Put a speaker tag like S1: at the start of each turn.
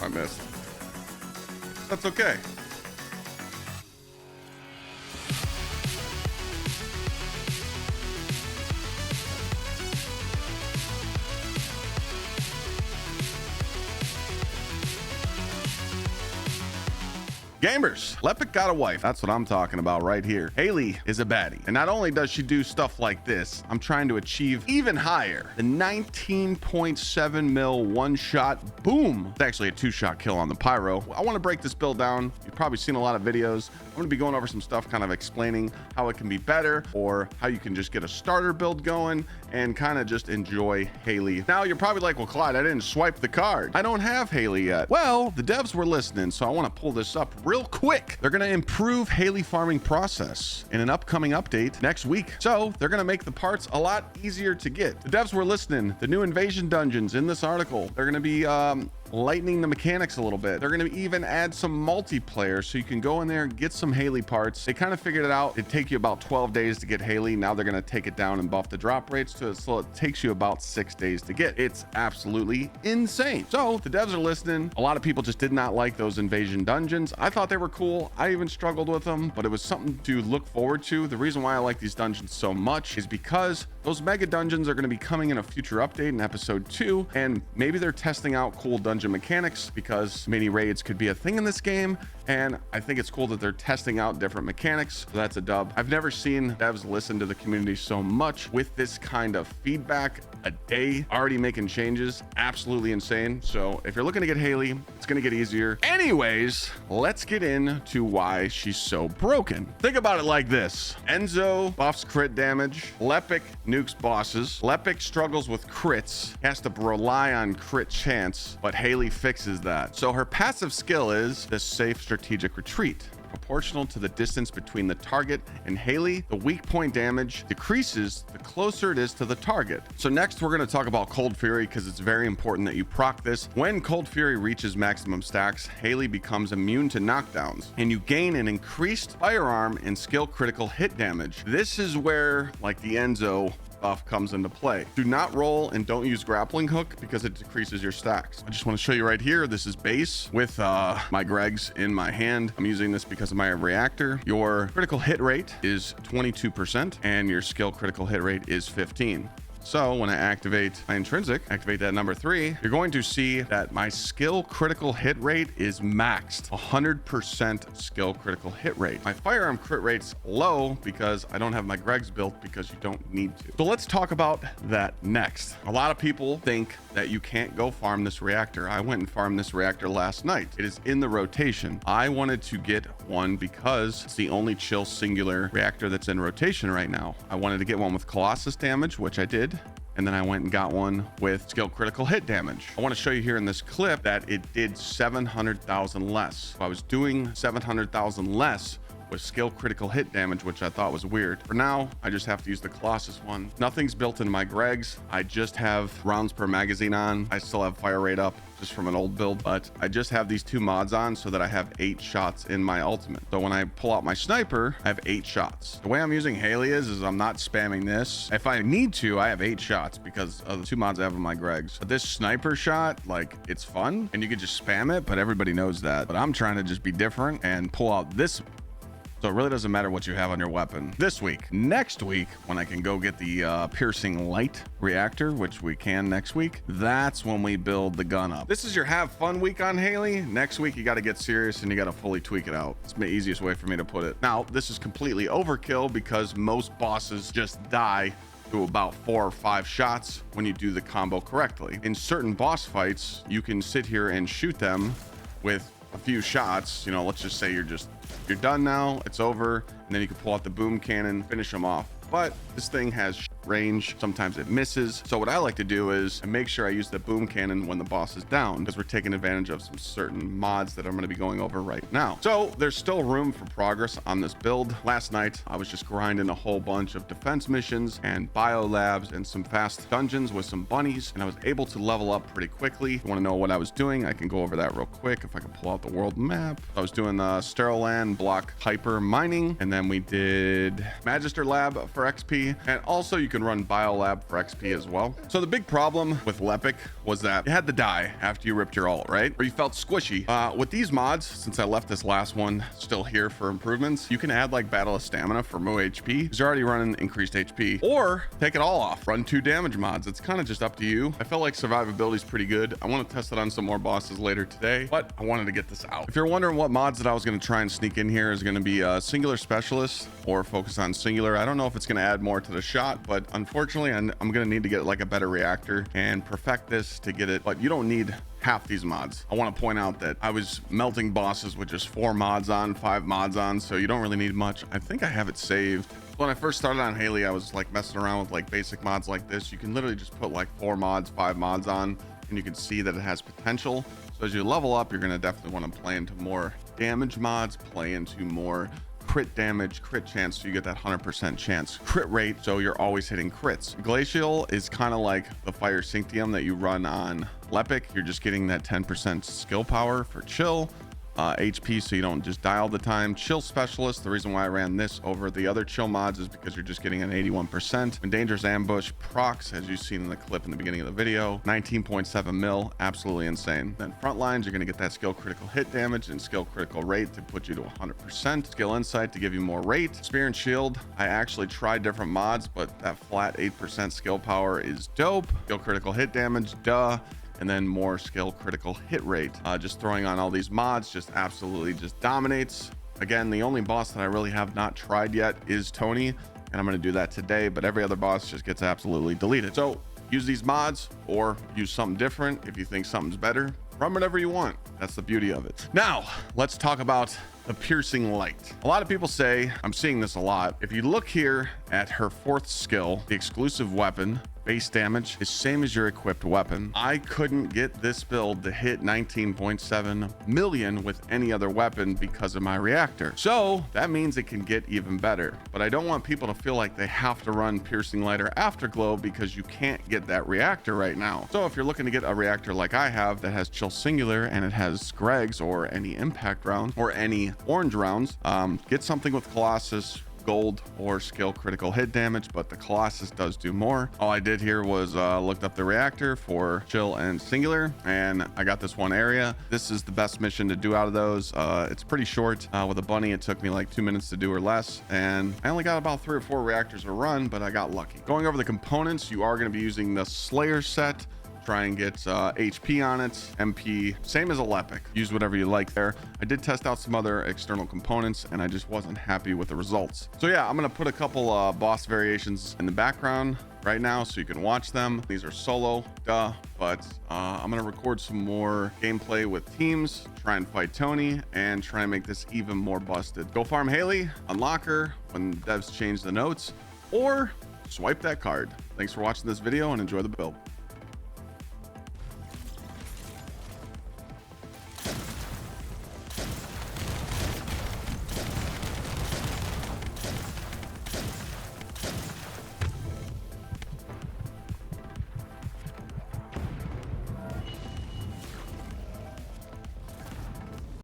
S1: I missed. That's okay. Gamers, Lepic got a wife. That's what I'm talking about right here. Hailey is a baddie. And not only does she do stuff like this, I'm trying to achieve even higher. The 19.7 mil one-shot boom. It's actually a two-shot kill on the pyro. I want to break this build down. You've probably seen a lot of videos. I'm going to be going over some stuff kind of explaining how it can be better or how you can just get a starter build going and kind of just enjoy Hailey. Now, you're probably like, well, Clyde, I didn't swipe the card. I don't have Hailey yet. Well, the devs were listening, so I want to pull this up real quick. They're going to improve Hailey farming process in an upcoming update next week. So they're going to make the parts a lot easier to get. The devs were listening. The new invasion dungeons in this article, they're going to be lightening the mechanics a little bit. They're going to even add some multiplayer so you can go in there and get some Hailey parts. They kind of figured it out. It'd take you about 12 days to get Hailey. Now they're going to take it down and buff the drop rates to it, so it takes you about 6 days to get. It's absolutely insane. So the devs are listening. A lot of people just did not like those invasion dungeons. I thought they were cool. I even struggled with them, but it was something to look forward to. The reason why I like these dungeons so much is because those mega dungeons are going to be coming in a future update in episode 2, and maybe they're testing out cool dungeon mechanics because mini raids could be a thing in this game, and I think it's cool that they're testing out different mechanics. So that's a dub. I've never seen devs listen to the community so much with this kind of feedback a day, already making changes. Absolutely insane. So if you're looking to get Hailey, it's going to get easier. Anyways, let's get into why she's so broken. Think about it like this. Enzo buffs crit damage. Lepic nukes bosses. Lepic struggles with crits, has to rely on crit chance, but Hailey fixes that. So her passive skill is the safe strategic retreat. Proportional to the distance between the target and Hailey, the weak point damage decreases the closer it is to the target. So next we're going to talk about Cold Fury because it's very important that you proc this. When Cold Fury reaches maximum stacks, Hailey becomes immune to knockdowns and you gain an increased firearm and skill critical hit damage. This is where, like the Enzo buff comes into play. Do not roll and don't use grappling hook because it decreases your stacks. I just want to show you right here. This is base with my Gsxrclyde in my hand. I'm using this because of my reactor. Your critical hit rate is 22% and your skill critical hit rate is 15. So when I activate my intrinsic, activate that number 3, you're going to see that my skill critical hit rate is maxed, 100% skill critical hit rate. My firearm crit rate's low because I don't have my Gsxrclyde built because you don't need to. So let's talk about that next. A lot of people think that you can't go farm this reactor. I went and farmed this reactor last night. It is in the rotation. I wanted to get one because it's the only chill singular reactor that's in rotation right now. I wanted to get one with Colossus damage, which I did. And then I went and got one with skill critical hit damage. I want to show you here in this clip that it did 700,000 less. So I was doing 700,000 less with skill critical hit damage, which I thought was weird. For now, I just have to use the Colossus one. Nothing's built in my Gsxrclydes. I just have rounds per magazine on. I still have fire rate up just from an old build, but I just have these 2 mods on so that I have 8 shots in my ultimate. So when I pull out my sniper, I have 8 shots. The way I'm using Hailey is I'm not spamming this. If I need to, I have 8 shots because of the 2 mods I have in my Gsxrclydes. But this sniper shot, like, it's fun and you can just spam it, but everybody knows that. But I'm trying to just be different and pull out this. So it really doesn't matter what you have on your weapon this week. Next week, when I can go get the piercing light reactor, which we can next week, that's when we build the gun up. This is your have fun week on Hailey. Next week, you got to get serious and you got to fully tweak it out. It's the easiest way for me to put it. Now, this is completely overkill because most bosses just die to about 4 or 5 shots when you do the combo correctly. In certain boss fights, you can sit here and shoot them with a few shots. You know, let's just say you're done now, it's over, and then you can pull out the boom cannon, finish them off. But this thing has range. Sometimes it misses. So what I like to do is I make sure I use the boom cannon when the boss is down because we're taking advantage of some certain mods that I'm going to be going over right now. So there's still room for progress on this build. Last night, I was just grinding a whole bunch of defense missions and bio labs and some fast dungeons with some bunnies, and I was able to level up pretty quickly. If you want to know what I was doing, I can go over that real quick if I can pull out the world map. I was doing the sterile land block hyper mining, and then we did Magister lab for XP, and also you can run Biolab for XP as well. So the big problem with Lepic was that it had to die after you ripped your ult, right? Or you felt squishy. With these mods, since I left this last one still here for improvements, you can add like Battle of Stamina for more HP because you're already running increased HP, or take it all off, run 2 damage mods. It's kind of just up to you. I felt like survivability is pretty good. I want to test it on some more bosses later today, but I wanted to get this out. If you're wondering what mods that I was going to try and sneak in here, is going to be Singular Specialist or Focus on Singular. I don't know if it's going to add more to the shot, but unfortunately I'm going to need to get like a better reactor and perfect this to get it. But you don't need half these mods. I want to point out that I was melting bosses with just 4 mods on, 5 mods on, so you don't really need much. I think I have it saved. When I first started on Hailey, I was like messing around with like basic mods like this. You can literally just put like 4 mods, 5 mods on, and you can see that it has potential. So as you level up, you're going to definitely want to play into more damage mods, play into more crit damage, crit chance, so you get that 100% chance crit rate, so you're always hitting crits. Glacial is kind of like the Fire Synctium that you run on Lepic. You're just getting that 10% skill power for chill, HP, so you don't just die all the time. Chill Specialist, the reason why I ran this over the other chill mods is because you're just getting an 81%. And Dangerous Ambush procs, as you've seen in the clip in the beginning of the video, 19.7 mil, absolutely insane. Then Frontlines, you're going to get that skill critical hit damage and skill critical rate to put you to 100%. Skill Insight to give you more rate. Spear and Shield, I actually tried different mods, but that flat 8% skill power is dope. Skill critical hit damage, duh. And then more skill critical hit rate. Just throwing on all these mods just absolutely just dominates. Again, the only boss that I really have not tried yet is Tony, and I'm going to do that today, but every other boss just gets absolutely deleted. So use these mods or use something different. If you think something's better, run whatever you want. That's the beauty of it. Now let's talk about the piercing light. A lot of people say, I'm seeing this a lot, if you look here at her 4th skill, the exclusive weapon base damage is same as your equipped weapon. I couldn't get this build to hit 19.7 million with any other weapon because of my reactor. So that means it can get even better, but I don't want people to feel like they have to run piercing light or afterglow because you can't get that reactor right now. So if you're looking to get a reactor like I have that has chill singular and it has Greg's or any impact rounds or any orange rounds, get something with Colossus, gold, or skill critical hit damage, but the Colossus does do more. All I did here was looked up the reactor for chill and singular, and I got this one area. This is the best mission to do out of those. It's pretty short. With a bunny, it took me like 2 minutes to do or less, and I only got about 3 or 4 reactors to run, but I got lucky. Going over the components, you are going to be using the Slayer set. Try and get HP on it. MP, same as a Lepic. Use whatever you like there. I did test out some other external components and I just wasn't happy with the results. So yeah, I'm gonna put a couple boss variations in the background right now so you can watch them. These are solo, duh, but I'm gonna record some more gameplay with teams, try and fight Tony, and try and make this even more busted. Go farm Hailey, unlock her when devs change the notes, or swipe that card. Thanks for watching this video and enjoy the build.